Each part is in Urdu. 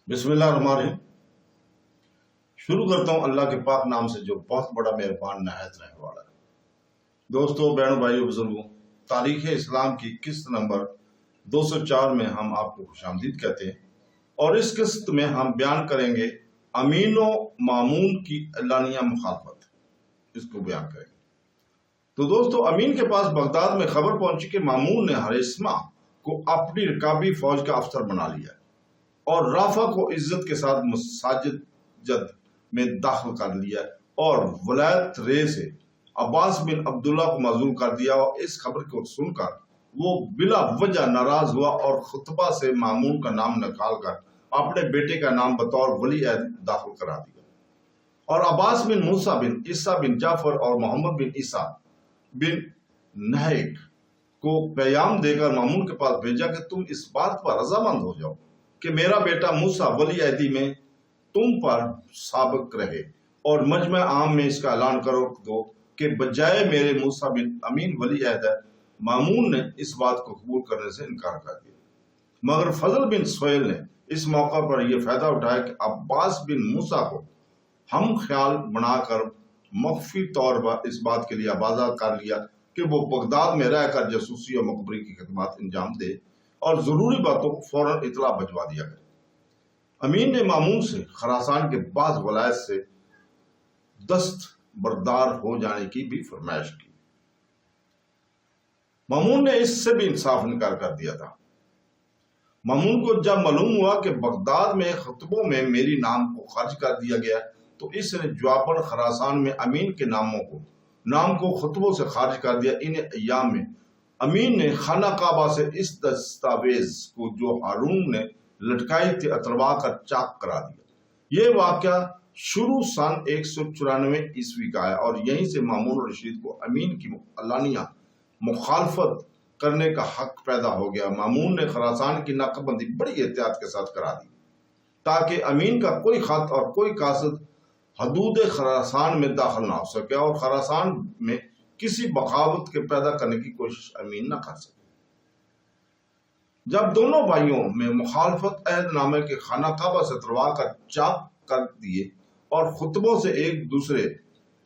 بسم اللہ الرحمن الرحیم۔ شروع کرتا ہوں اللہ کے پاک نام سے جو بہت بڑا مہربان نہایت رحم والا ہے۔ دوستو، بہنوں، بھائیوں، بزرگوں، تاریخ اسلام کی قسط نمبر 204 میں ہم آپ کو خوش آمدید کہتے ہیں، اور اس قسط میں ہم بیان کریں گے امین و مامون کی اعلانیہ مخالفت۔ اس کو بیان کریں گے۔ تو دوستو، امین کے پاس بغداد میں خبر پہنچی کہ مامون نے ہریسما کو اپنی رکابی فوج کا افسر بنا لیا ہے اور رافع کو عزت کے ساتھ مساجد میں داخل کر لیا اور ولایت رے سے عباس بن عبداللہ کو معزول کر دیا، اور اس خبر کو سن کر وہ بلا وجہ ناراض ہوا اور خطبہ سے مامون کا نام نکال کر اپنے بیٹے کا نام بطور ولی عہد داخل کرا دیا، اور عباس بن موسیٰ بن عیسیٰ بن جعفر اور محمد بن عیسیٰ بن نہیک کو پیغام دے کر مامون کے پاس بھیجا کہ تم اس بات پر رضامند ہو جاؤ کہ میرا بیٹا موسیٰ ولی عہدی میں تم پر سابق رہے، اور مجمع عام میں اس کا اعلان کرو دو کہ بجائے میرے موسیٰ بن امین ولی عہد ہے۔ مامون نے اس بات کو قبول کرنے سے انکار کر دیا، مگر فضل بن سہیل نے اس موقع پر یہ فائدہ اٹھایا کہ عباس بن موسیٰ کو ہم خیال بنا کر مخفی طور پر اس بات کے لیے آبادہ کر لیا کہ وہ بغداد میں رہ کر جاسوسی اور مخبری کی خدمات انجام دے اور ضروری باتوں کو فوراً اطلاع بھجوا دیا کرے۔ امین نے مامون سے خراسان کے بعض ولایت سے دستبردار ہو جانے کی بھی فرمائش کی۔ مامون نے اس سے بھی انصاف انکار کر دیا تھا۔ مامون کو جب معلوم ہوا کہ بغداد میں خطبوں میں میری نام کو خرچ کر دیا گیا تو اس نے جواباً خراسان میں امین کے نام کو خطبوں سے خارج کر دیا۔ ان ایام میں امین نے خانہ کعبہ سے اس دستاویز کو جو ہارون نے لٹکائی تھی اتروا کر چاک کرا دیا۔ یہ واقعہ شروع سن 194 عیسوی کا ہے، اور یہیں سے مامون رشید کو امین کی اعلانیہ مخالفت کرنے کا حق پیدا ہو گیا۔ مامون نے خراسان کی ناکہ بندی بڑی احتیاط کے ساتھ کرا دی تاکہ امین کا کوئی خط اور کوئی قاصد حدود خراسان میں داخل نہ ہو سکے اور خراسان میں کسی بغاوت کے پیدا کرنے کی کوشش امین نہ کر سکے۔ جب دونوں بھائیوں میں مخالفت عہد نامے کے خانہ کعبہ سے اتروا کر چاک کر دیے اور خطبوں سے ایک دوسرے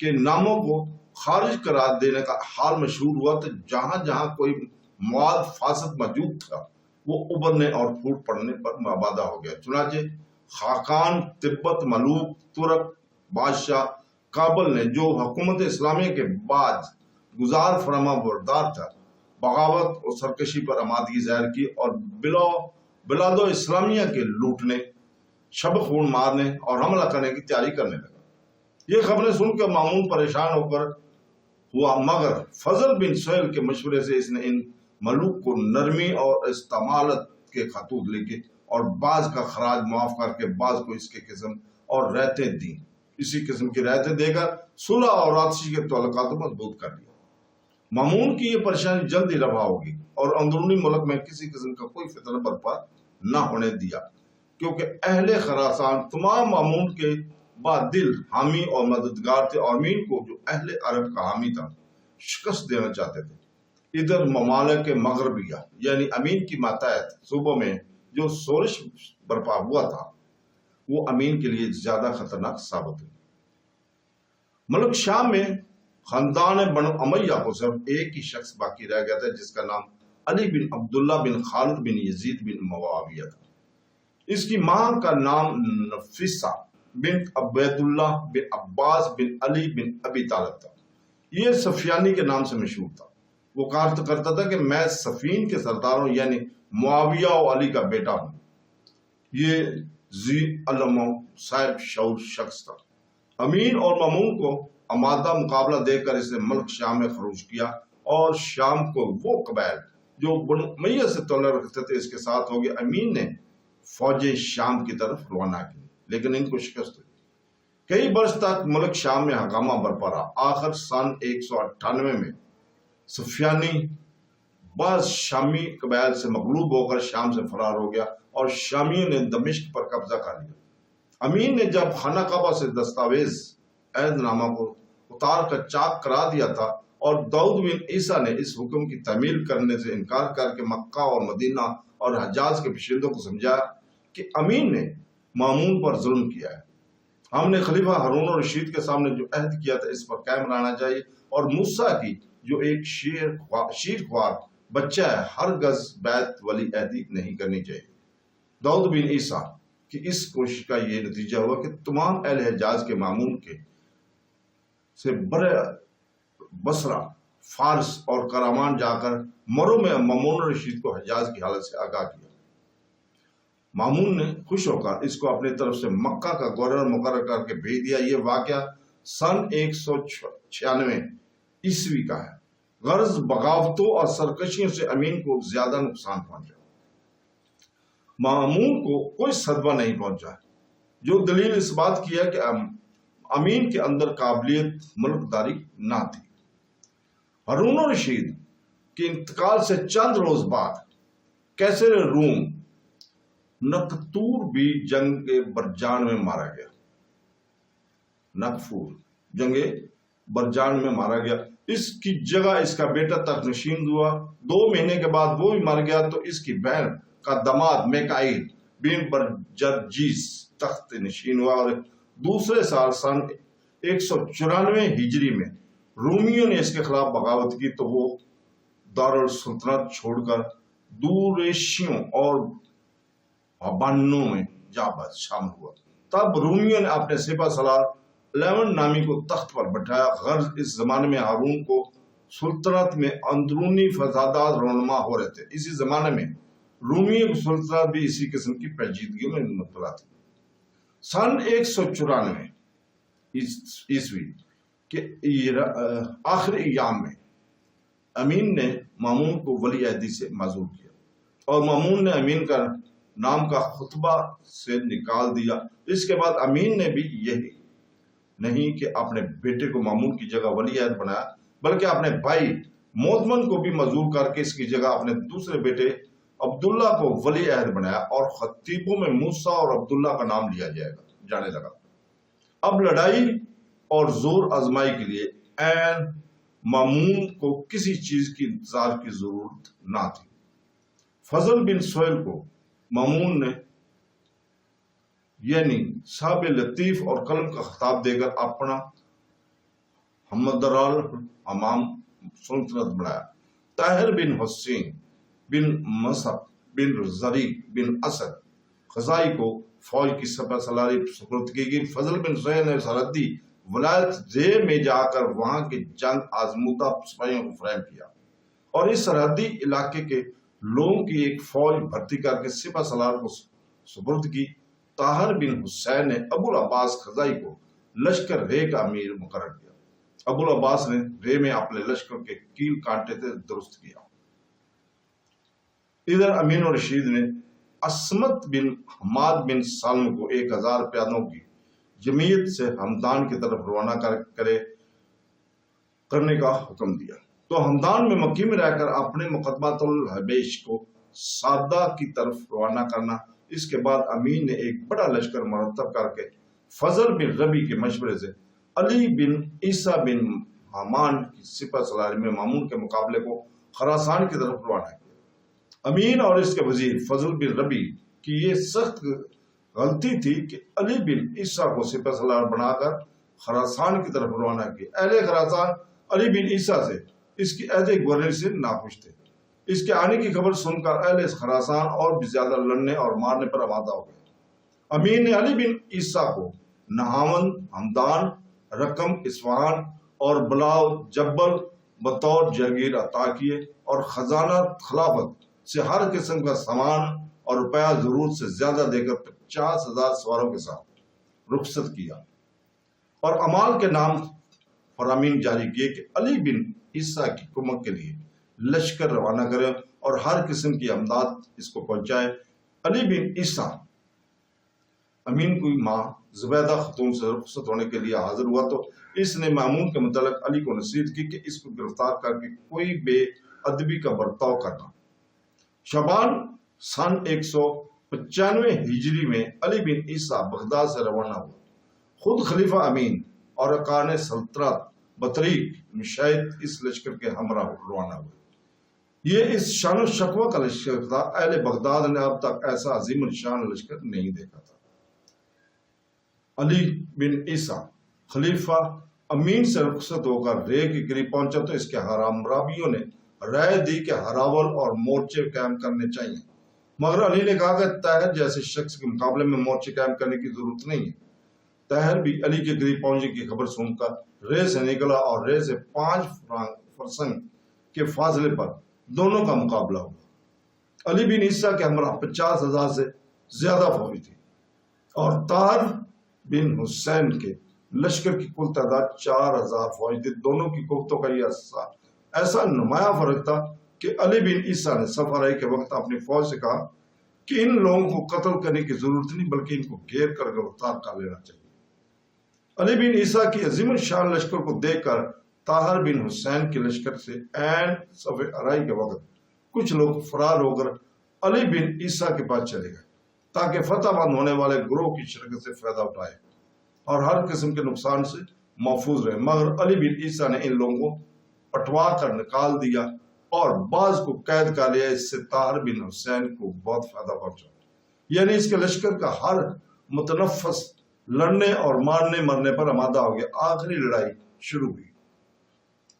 کے ناموں کو خارج کرا دینے کا حال مشہور ہوا تو جہاں جہاں کوئی مواد فاسد موجود تھا وہ ابلنے اور پھوٹ پڑنے پر آبادہ ہو گیا۔ چنانچہ خاقان، تبت، ملوک، ترک بادشاہ کابل نے جو حکومت اسلامیہ کے بعد گزار فرما بردار تھا، بغاوت اور سرکشی پر آمادگی ظاہر کی اور بلاد اسلامیہ کے لوٹنے، شب خون مارنے اور حملہ کرنے کی تیاری کرنے لگا۔ یہ خبریں سن کر مامون پریشان ہو کر ہوا، مگر فضل بن سہیل کے مشورے سے اس نے ان ملوک کو نرمی اور استعمالت کے خطوط لکھے اور بعض کا خراج معاف کر کے بعض کو اس کے قسم اور رعایتیں دیں۔ اسی قسم کی رعایتیں دے کر صلح اور آتشی کے تعلقات کو مضبوط کر لیا۔ مامون کی یہ پریشانی جلدی رفع ہوگی اور اندرونی ملک میں کسی قسم کا کوئی فتنہ برپا نہ ہونے دیا، کیونکہ اہل خراسان تمام مامون کے بعد دل حامی اور مددگار تھے، اور امین کو جو اہل عرب کا حامی تھا شکست دینا چاہتے تھے۔ ادھر ممالک مغربیہ یعنی امین کی ماتحت صوبوں میں جو شورش برپا ہوا تھا وہ امین کے لیے زیادہ خطرناک ثابت ہوئی۔ ملک شام میں خاندان بنو امیہ کو صرف ایک ہی شخص باقی رہ گیا تھا، جس کا نام علی بن عبداللہ بن خالد بن یزید بن معاویہ تھا۔ اس کی ماں کا نام نفیسہ بنت عبید اللہ بن عباس بن علی بن ابی طالب تھا۔ یہ سفیانی کے نام سے مشہور تھا۔ وہ کرتا تھا کہ میں صفین کے سرداروں یعنی معاویہ و علی کا بیٹا ہوں۔ یہ ذی علم و صاحب شعور شخص تھا۔ امین اور مامون کو آمادہ مقابلہ دے کر اس نے ملک شام میں خروج کیا، اور شام کو وہ قبائل جو بنو امیہ سے تعلق رکھتے تھے اس کے ساتھ ہو گئے۔ امین نے فوجیں شام کی طرف روانہ کی، لیکن ان کو شکست ہوئی۔ کئی برس تک ملک شام میں ہنگامہ برپا رہا۔ آخر سن 198 میں سفیانی بعض شامی قبائل سے مغلوب ہو کر شام سے فرار ہو گیا اور شامیوں نے دمشق پر قبضہ کر لیا۔ امین نے جب خانہ کعبہ سے دستاویز عہد نامہ کو اتار کر چاک کرا دیا تھا اور داؤد بن عیسیٰ نے اس حکم کی تعمیل کرنے سے انکار کر کے مکہ اور مدینہ اور حجاز کے باشندوں کو سمجھایا کہ امین نے مامون پر ظلم کیا ہے۔ ہم نے خلیفہ ہارون الرشید کے سامنے جو عہد کیا تھا اس پر قائم رہنا چاہیے، اور موسیٰ کی جو ایک شیر خوار بچہ ہے ہرگز بیعت ولی عہدی نہیں کرنی چاہیے۔ داؤد بن عیسیٰ کی اس کوشش کا یہ نتیجہ ہوا کہ تمام اہل حجاز کے مامون کے سے بر بصرہ، فارس اور کرامان جا کر مرو میں مامون الرشید کو حجاز کی حالت سے آگاہ کیا۔ مامون نے خوش ہو کر اس کو اپنی طرف سے مکہ کا گورنر مقرر کر کے بھیج دیا۔ یہ واقعہ سن 196 عیسوی کا ہے۔ غرض بغاوتوں اور سرکشیوں سے امین کو زیادہ نقصان پہنچا، مامون کو کوئی صدمہ نہیں پہنچا، جو دلیل اس بات کی ہے کہ امین کے اندر قابلیت ملکداری نہ تھی۔ ہارون الرشید کے انتقال سے چند روز بعد قیصر روم نکتور بھی جنگ برجان میں مارا گیا۔ نکفور جنگ برجان میں مارا گیا۔ اس کی جگہ اس کا بیٹا تخت نشین ہوا۔ 2 مہینے کے بعد وہ بھی مر گیا تو اس کی بہن کا داماد میکائیل بن برجرجیس تخت نشین ہوا، اور دوسرے سال سن 194 ہجری میں رومیوں نے اس کے خلاف بغاوت کی تو وہ دارالسلطنت چھوڑ کر دوریشیوں اور ابانوں میں جا شامل ہوا۔ تب رومیوں نے اپنے سپہ سالار لیون نامی کو تخت پر بٹھایا۔ غرض اس زمانے میں ہارون کو سلطنت میں اندرونی فسادات رونما ہو رہے تھے۔ اسی زمانے میں رومیوں کی سلطنت بھی اسی قسم کی پیچیدگیوں میں مبتلا تھی۔ سن 194 عیسوی کے آخری ایام میں امین نے مامون کو ولی عہدی سے معزول کیا، اور مامون نے امین کا نام کا خطبہ سے نکال دیا۔ اس کے بعد امین نے بھی یہی نہیں کہ اپنے بیٹے کو مامون کی جگہ ولی عہد بنایا، بلکہ اپنے بھائی موتمن کو بھی معزول کر کے اس کی جگہ اپنے دوسرے بیٹے عبداللہ کو ولی عہد بنایا، اور خطیبوں میں موسیٰ اور عبداللہ کا نام لیا جانے لگا۔ اب لڑائی اور زور آزمائی کے لیے عین مامون کو کسی چیز کی انتظار کی ضرورت نہ تھی۔ فضل بن سہیل کو مامون نے یعنی صاحب لطیف اور قلم کا خطاب دے کر اپنا ہمدرال امام سلطنت بنایا۔ طاہر بن حسین بن مصعب بن زریق بن اسد خزائی کو فوج کی سپہ سالاری سپرد کی گئی۔ فضل بن سہیل نے سرحدی ولایت زے میں جا کر وہاں کے جنگ آزمودہ سپاہیوں کو فراہم کیا، اور اس سرحدی علاقے کے لوگوں کی ایک فوج بھرتی کر کے سپہ سالار کو سپرد کی۔ طاہر بن حسین نے ابو العباس خزائی کو لشکر رے کا امیر مقرر کیا۔ ابو العباس نے رے میں اپنے لشکر کے کیل کانٹے سے درست کیا۔ ادھر امین الرشید نے عصمت بن حماد بن سالم کو 1000 پیادوں کی جمعیت سے ہمدان کی طرف روانہ کرنے کا حکم دیا، تو ہمدان میں مکی میں رہ کر اپنے مقدمات الحبیش کو سادہ کی طرف روانہ کرنا۔ اس کے بعد امین نے ایک بڑا لشکر مرتب کر کے فضل بن ربی کے مشورے سے علی بن عیسیٰ بن حمان کی سپہ سالاری میں مامون کے مقابلے کو خراسان کی طرف روانہ کیا۔ امین اور اس کے وزیر فضل بن ربی کی یہ سخت غلطی تھی کہ علی بن عیسیٰ کو سپہ سالار بنا کر خراسان کی طرف روانہ کیا۔ اہل خراسان علی بن عیسیٰ سے اس کی عہد گورنر سے ناخوش تھے۔ اس کے آنے کی خبر سن کر اہل خراسان اور بھی زیادہ لڑنے اور مارنے پر آمادہ ہو گئے۔ امین نے علی بن عیسیٰ کو نہاون، ہمدان، رقم، اصفہان اور بلاو جبل بطور جاگیر عطا کیے، اور خزانہ خلافت سے ہر قسم کا سامان اور روپیہ ضرورت سے زیادہ دے کر 50,000 سواروں کے ساتھ رخصت کیا، اور امال کے نام فرامین جاری کیے کہ علی بن عیسیٰ کی کمک کے لیے لشکر روانہ کرے اور ہر قسم کی امداد اس کو پہنچائے۔ علی بن عیسیٰ امین کی ماں زبیدہ خاتون سے رخصت ہونے کے لیے حاضر ہوا تو اس نے مامون کے متعلق علی کو نصیحت کی کہ اس کو گرفتار کر کے کوئی بے ادبی کا برتاؤ کرنا۔ شعبان سن 195 ہجری میں علی بن عیسیٰ بغداد سے روانہ ہوا۔ خود خلیفہ امین اور ارکان سلطنت بطریق مشاہد اس لشکر کے ہمراہ روانہ ہوئے۔ یہ اس شان و شکوہ کا لشکر تھا۔ اہل بغداد نے اب تک ایسا عظیم الشان لشکر نہیں دیکھا تھا۔ علی بن عیسیٰ خلیفہ امین سے رخصت ہو کر رے کے قریب پہنچا تو اس کے حرام رابیوں نے رائے دی کہ ہراول اور مورچے قائم کرنے چاہیے، مگر علی نے کہا کہ طاہر جیسے شخص کے مقابلے میں مورچے قائم کرنے کی ضرورت نہیں ہے۔ طاہر بھی علی کے قریب پہنچنے کی خبر سن کر رے سے نکلا اور رے سے 5 فرسنگ کے فاصلے پر دونوں کا مقابلہ ہوا۔ علی بن عیسیٰ کے ہمراہ 50,000 سے زیادہ فوجی تھی اور طاہر بن حسین کے لشکر کی کل تعداد 4,000 فوج تھی۔ دونوں کی قوتوں کا یہ ایسا نمایاں فرق تھا کہ علی بن عیسیٰ نے سفر کے وقت اپنی فوج سے کہا کہ ان لوگوں کو قتل کرنے کی ضرورت نہیں، بلکہ ان کو گھیر کر گرفتار کر لینا چاہیے۔ علی بن عیسیٰ کی عظیم الشان لشکر کو دیکھ کر طاہر بن حسین کے لشکر سے عین صف آرائی کے وقت کچھ لوگ فرار ہو کر علی بن عیسیٰ کے پاس چلے گئے تاکہ فتح بند ہونے والے گروہ کی شرکت سے فائدہ اٹھائے اور ہر قسم کے نقصان سے محفوظ رہے، مگر علی بن عیسیٰ نے ان لوگوں کو پٹوا کر نکال دیا اور بعض کو قید کر لیا۔ اس سے طاہر بن حسین کو بہت فائدہ پہنچا، یعنی اس کے لشکر کا ہر متنفس لڑنے اور مارنے مرنے پر آمادہ ہو گیا۔ آخری لڑائی شروع ہوئی۔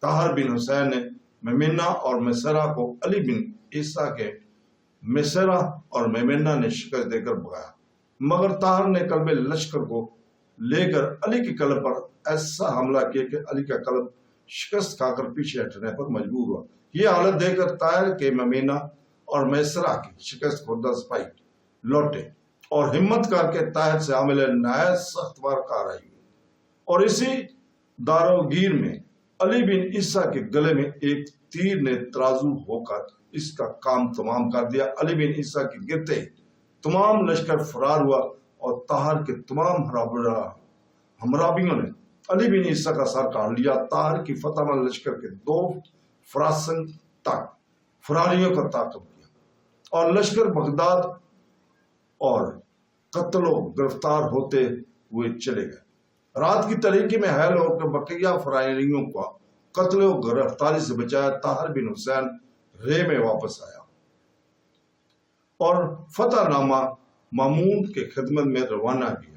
طاہر بن حسین نے میمنہ اور میسرہ کو علی بن عیسیٰ کے میسرہ اور میمنہ نے شکست دے کر بھگایا، مگر طاہر نے قلب لشکر کو لے کر علی کے قلب پر ایسا حملہ کیا کہ علی کا قلب شکست کھا کر پیچھے ہٹنے پر مجبور ہوا۔ یہ حالت دیکھ کر طاہر کے میمنہ اور میسرہ کی شکست خوردہ سپاہی لوٹے اور ہمت کر کے طاہر سے عامل نہایت سخت وار کارروائی ہوئی، اور اسی داروگیر میں علی بن عیسیٰ کے گلے میں ایک تیر نے ترازو ہو کر اس کا کام تمام کر دیا۔ علی بن عیسیٰ کے گرتے تمام لشکر فرار ہوا اور طاہر کے تمام ہمراہیوں نے علی بن عیسیٰ کا سر کاٹ لیا۔ طاہر کی فتح مند لشکر کے 2 فرسنگ تک فراریوں کا تعاقب کیا اور لشکر بغداد اور قتل و گرفتار ہوتے ہوئے چلے گئے۔ رات کی تاریکی میں حائل ہو کر بقیہ فراریوں کو قتل و گرفتاری سے بچایا۔ طاہر بن حسین رے میں واپس آیا اور فتح نامہ مامون کے خدمت میں روانہ کیا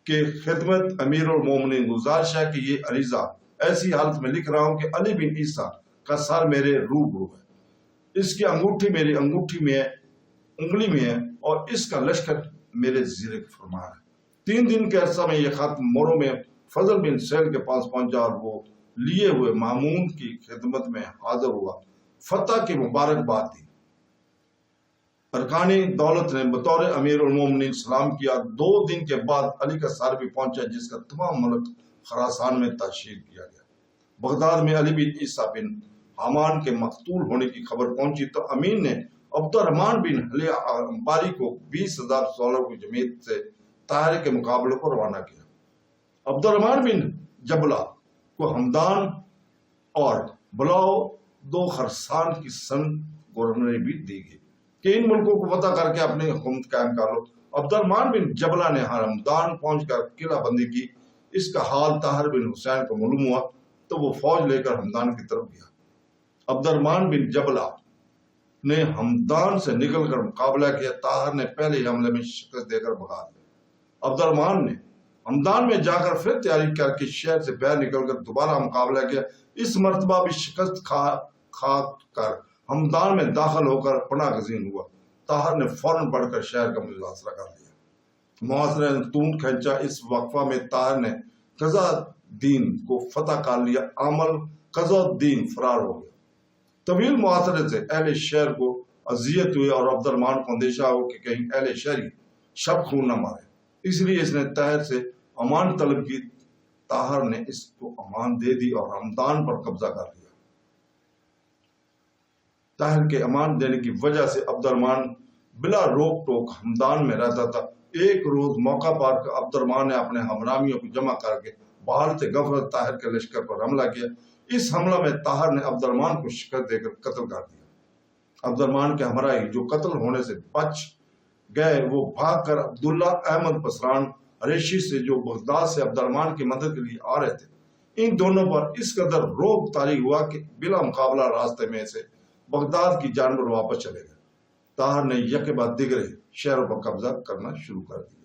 کہ خدمت امیر المومنین گزارش ہے کہ یہ عریضہ ایسی حالت میں لکھ رہا ہوں کہ علی بن عیسیٰ کا سر میرے روبرو ہے، اس کی انگوٹھی میری انگوٹھی میں ہے، انگلی میں ہے، اور اس کا لشکر میرے زیر فرمان ہے۔ 3 دن کے عرصہ میں یہ خط مورو میں فضل بن سہیل کے پاس پہنچا اور وہ لیے ہوئے مامون کی خدمت میں حاضر ہوا، فتح کی مبارکباد دی۔ ارکانی دولت نے بطور امیر المومنین سلام کیا۔ 2 دن کے بعد علی کا سر بھی پہنچا، جس کا تمام ملک خراسان میں تشہیر کیا گیا۔ بغداد میں علی بن عیسیٰ بن حامان کے مقتول ہونے کی خبر پہنچی تو امین نے عبد الرحمن بن حلیہ انباری کو 20,000 سولر کی جمعیت سے طاہر کے مقابلے کو روانہ کیا۔ عبد الرحمن بن جبلہ کو ہمدان اور بلاؤ 2 خرسان کی سن گورنری بھی دی گئی کہ ان ملکوں کو فتح کر کے اپنی حکومت قائم کر لو۔ عبد الرحمن بن جبلہ نے ہمدان پہنچ کر قلعہ بندی کی۔ اس کا حال طاہر بن حسین کو معلوم ہوا تو وہ فوج لے کر ہمدان کی طرف گیا۔ عبد الرحمن بن جبلہ نے ہمدان سے نکل کر مقابلہ کیا۔ طاہر نے پہلے حملے میں شکست دے کر بھگا دیا۔ عبد الرحمن نے ہمدان میں جا کر پھر تیاری کر کے شہر سے باہر نکل کر دوبارہ مقابلہ کیا۔ اس مرتبہ بھی شکست کھا کر ہمدان میں داخل ہو کر پناہ گزین ہوا۔ طاہر نے فوراً بڑھ کر شہر کا محاصرہ کر لیا۔ محاصرے نے طول کھینچا۔ اس وقفہ میں طاہر نے قضا الدین کو فتح کر لیا۔ عامل قضا الدین فرار ہو گیا۔ طویل محاصرے سے اہل شہر کو اذیت ہوئی اور عبد الرحمن کو اندیشہ ہو کہ کہیں اہل شہری شب خون نہ مارے، اس لیے اس نے طاہر سے امان طلب کی۔ طاہر نے اس کو امان دے دی اور ہمدان پر قبضہ کر لیا۔ طاہر کے امان دینے کی وجہ سے عبد الرحمن بلا روک ٹوک ہمدان میں رہتا تھا۔ ایک روز موقع پا کر عبد الرحمن نے اپنے ہمراہیوں کو جمع کر کے بحالت غفلت طاہر کے لشکر پر حملہ کیا۔ اس حملہ میں طاہر نے عبد الرحمن کو شکست دے کر قتل کر دیا۔ عبد الرحمن کے ہمراہی جو قتل ہونے سے بچ گئے وہ بھاگ کر عبداللہ احمد پسران ریشی سے جو بغداد سے عبد الرحمن کی مدد کے لیے آ رہے تھے، ان دونوں پر اس قدر رعب طاری ہوا کہ بلا مقابلہ راستے میں سے بغداد کی جانب واپس چلے گئے۔ طاہر نے یکے بعد دیگرے شہروں پر قبضہ کرنا شروع کر دیا۔